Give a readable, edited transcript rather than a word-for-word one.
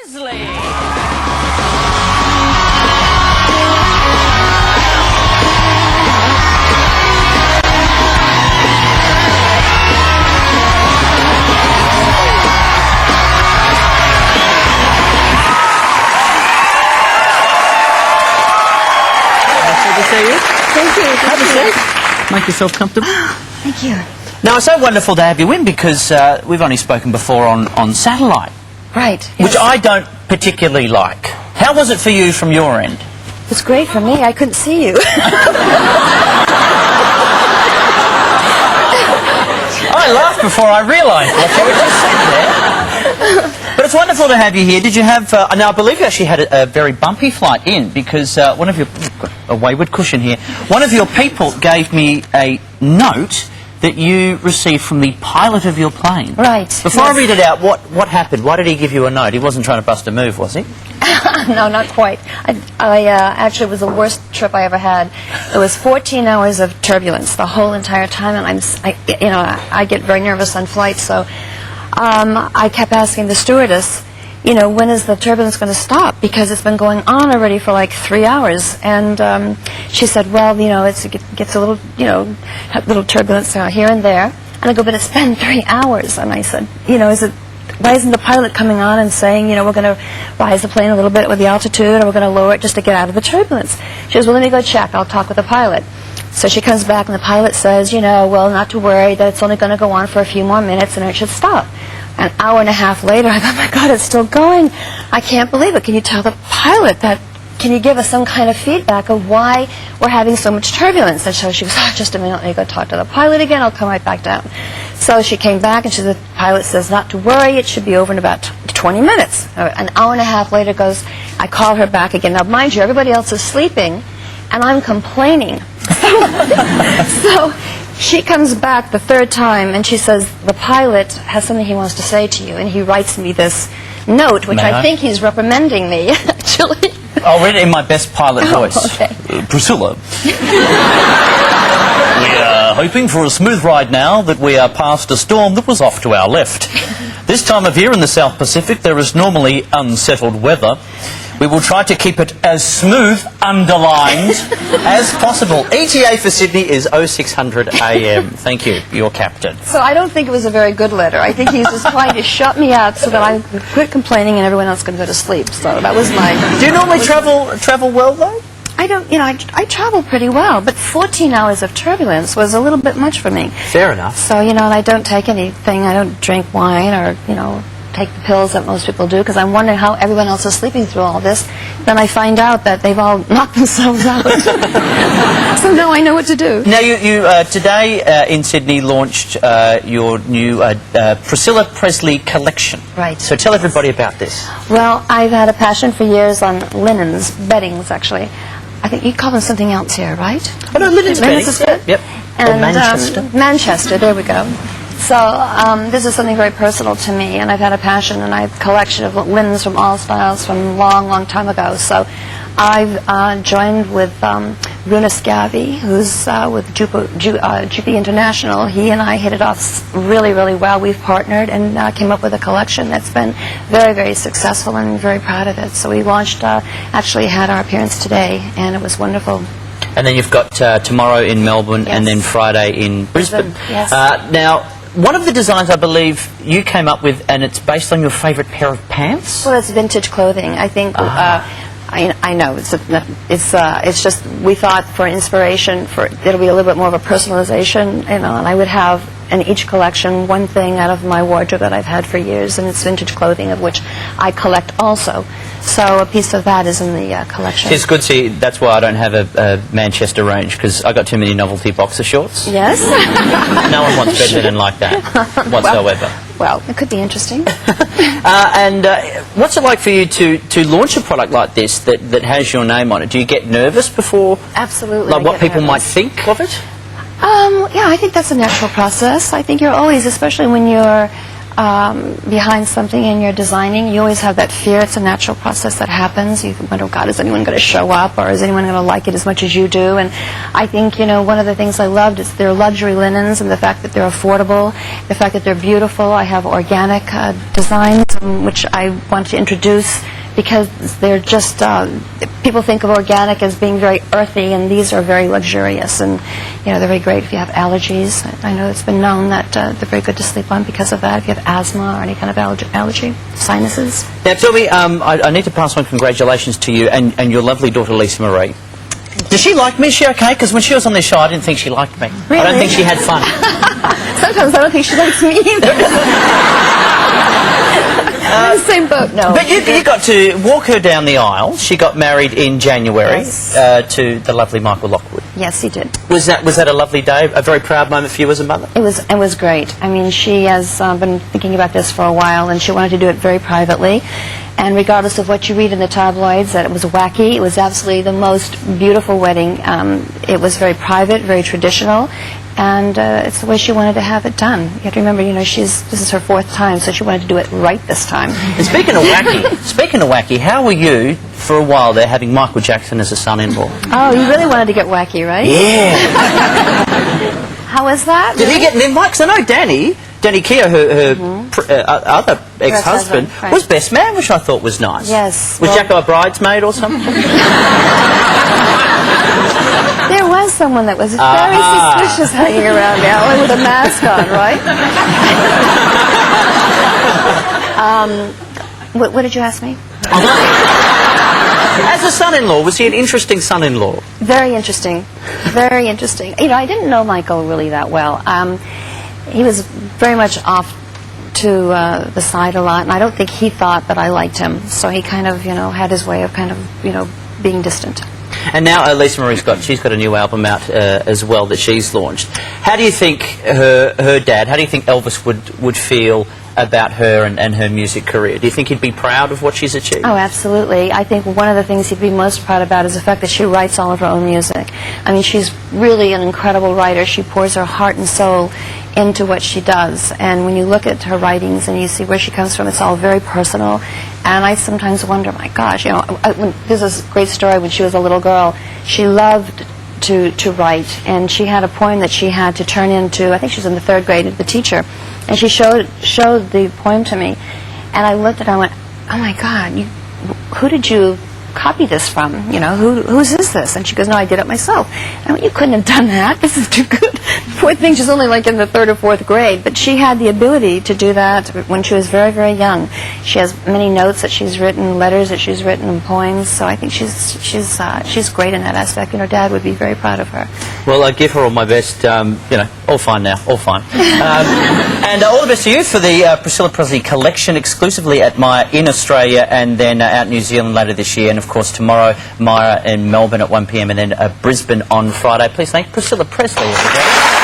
Presley. Thank you. Have a seat. Make yourself comfortable. Thank you. Now, it's so wonderful to have you in because we've only spoken before on satellite. Right. Which Yes. I don't particularly like. How was it for you from your end? It was great for me. I couldn't see you. I laughed before I realised what you were just saying there. But it's wonderful to have you here. Did you have... now, I believe you actually had a very bumpy flight in because one of your... a wayward cushion here. One of your people gave me a note that you received from the pilot of your plane. Right. Before I read it out, what happened? Why did he give you a note? He wasn't trying to bust a move, was he? No, not quite. Actually, it was the worst trip I ever had. It was 14 hours of turbulence the whole entire time, and I get very nervous on flights, so I kept asking the stewardess, when is the turbulence going to stop? Because it's been going on already for like 3 hours. And she said, well, it gets a little, little turbulence here and there. And I go, but it's been 3 hours. And I said, why isn't the pilot coming on and saying, we're going to rise the plane a little bit with the altitude, or we're going to lower it just to get out of the turbulence? She goes, well, let me go check. I'll talk with the pilot. So she comes back, and the pilot says, well, not to worry, that it's only going to go on for a few more minutes, and it should stop. An hour and a half later, I go, oh my God, it's still going. I can't believe it. Can you tell the pilot that, can you give us some kind of feedback of why we're having so much turbulence? And so she was, just a minute, let me go talk to the pilot again, I'll come right back down. So she came back, and the pilot says, not to worry, it should be over in about 20 minutes. An hour and a half later goes, I call her back again. Now, mind you, everybody else is sleeping, and I'm complaining. So she comes back the third time, and she says, the pilot has something he wants to say to you, and he writes me this note, which I think he's reprimanding me, actually. I'll read it in my best pilot voice. Okay. Priscilla. We are hoping for a smooth ride now that we are past a storm that was off to our left. This time of year in the South Pacific there is normally unsettled weather. We will try to keep it as smooth, underlined, as possible. ETA for Sydney is 0600 AM. Thank you, your captain. So I don't think it was a very good letter. I think he's just trying to shut me out so that I quit complaining and everyone else can go to sleep. So that was my... Do you normally travel well, though? I don't, I travel pretty well, but 14 hours of turbulence was a little bit much for me. Fair enough. So, and I don't take anything. I don't drink wine or, take the pills that most people do, because I'm wondering how everyone else is sleeping through all this. Then I find out that they've all knocked themselves out. So now I know what to do. Now, you today in Sydney launched your new Priscilla Presley collection. Right. So tell everybody about this. Well, I've had a passion for years on linens, beddings, actually. I think you call them something else here, right? Oh, no, linens beddings. Is good? Yep. And, or Manchester. Manchester, there we go. So this is something very personal to me, and I've had a passion, and I have a collection of linens from all styles from a long, long time ago. So I've joined with Runa Scavi, who's with Jupi International. He and I hit it off really, really well. We've partnered and came up with a collection that's been very, very successful, and I'm very proud of it. So we launched, actually had our appearance today, and it was wonderful. And then you've got tomorrow in Melbourne, Yes. and then Friday in Brisbane. Yes. Now, one of the designs I believe you came up with, and it's based on your favourite pair of pants? Well, it's vintage clothing. I think I know it's just we thought for inspiration, it'll be a little bit more of a personalization, and I would have in each collection one thing out of my wardrobe that I've had for years, and it's vintage clothing, of which I collect also. So a piece of that is in the collection. It's good to see. That's why I don't have a Manchester range, because I got too many novelty boxer shorts. Yes. No one wants bed linen like that whatsoever. Well, it could be interesting. And what's it like for you to launch a product like this that has your name on it? Do you get nervous before? Absolutely. Like what people might think of it? Yeah, I think that's a natural process. I think you're always, especially when you're behind something and you're designing, you always have that fear. It's a natural process that happens. You wonder, oh, God, is anyone going to show up, or is anyone going to like it as much as you do? And I think, you know, one of the things I loved is their luxury linens and the fact that they're affordable, the fact that they're beautiful. I have organic designs, which I want to introduce, because they're just, people think of organic as being very earthy, and these are very luxurious, and you know, they're very great if you have allergies. I know it's been known that they're very good to sleep on because of that, if you have asthma or any kind of allergy, sinuses. Now tell me, I need to pass on congratulations to you and your lovely daughter Lisa Marie. Does she like me? Is she okay? Because when she was on this show, I didn't think she liked me. Really? I don't think she had fun. Sometimes I don't think she likes me either. I'm in the same boat, no. But you got to walk her down the aisle. She got married in January to the lovely Michael Lockwood. Yes, he did. Was that a lovely day? A very proud moment for you as a mother? It was great. I mean, she has been thinking about this for a while, and she wanted to do it very privately. And regardless of what you read in the tabloids, that it was wacky, it was absolutely the most beautiful wedding. It was very private, very traditional, and it's the way she wanted to have it done. You have to remember, you know, this is her 4th time, so she wanted to do it right this time. And speaking of wacky, how were you for a while there having Michael Jackson as a son-in-law? Oh, you really wanted to get wacky, right? Yeah. How was that? Did he get an invite? Because I know Danny Keogh, her other ex-husband, right, was best man, which I thought was nice. Yes. Was Jacko a bridesmaid or something? There was someone that was very suspicious hanging around Alan with a mask on, right? What did you ask me? As a son-in-law, was he an interesting son-in-law? Very interesting. Very interesting. You know, I didn't know Michael really that well. He was very much off to the side a lot, and I don't think he thought that I liked him. So he kind of, you know, had his way of kind of, you know, being distant. And now Lisa Marie's she's got a new album out as well that she's launched. How do you think her dad, how do you think Elvis would feel about her and her music career? Do you think he'd be proud of what she's achieved? Oh, absolutely. I think one of the things he'd be most proud about is the fact that she writes all of her own music. I mean, she's really an incredible writer. She pours her heart and soul into what she does. And when you look at her writings and you see where she comes from, it's all very personal. And I sometimes wonder, my gosh, you know, there's this great story when she was a little girl. She loved to write, and she had a poem that she had to turn into, I think she was in the 3rd grade, the teacher, and she showed the poem to me, and I looked at her and I went, oh my God, who did you copy this from? You know, whose is this? And she goes, no, I did it myself. And I went, you couldn't have done that. This is too good. Poor thing, she's only like in the 3rd or 4th grade, but she had the ability to do that when she was very, very young. She has many notes that she's written, letters that she's written, and poems. So I think she's great in that aspect, and her dad would be very proud of her. Well, I give her all my best. You know, all fine now, all fine. And all the best to you for the Priscilla Presley collection, exclusively at Myer in Australia, and then out in New Zealand later this year, and of course tomorrow Myer in Melbourne at 1 p.m. and then Brisbane on Friday. Please thank Priscilla Presley, everybody.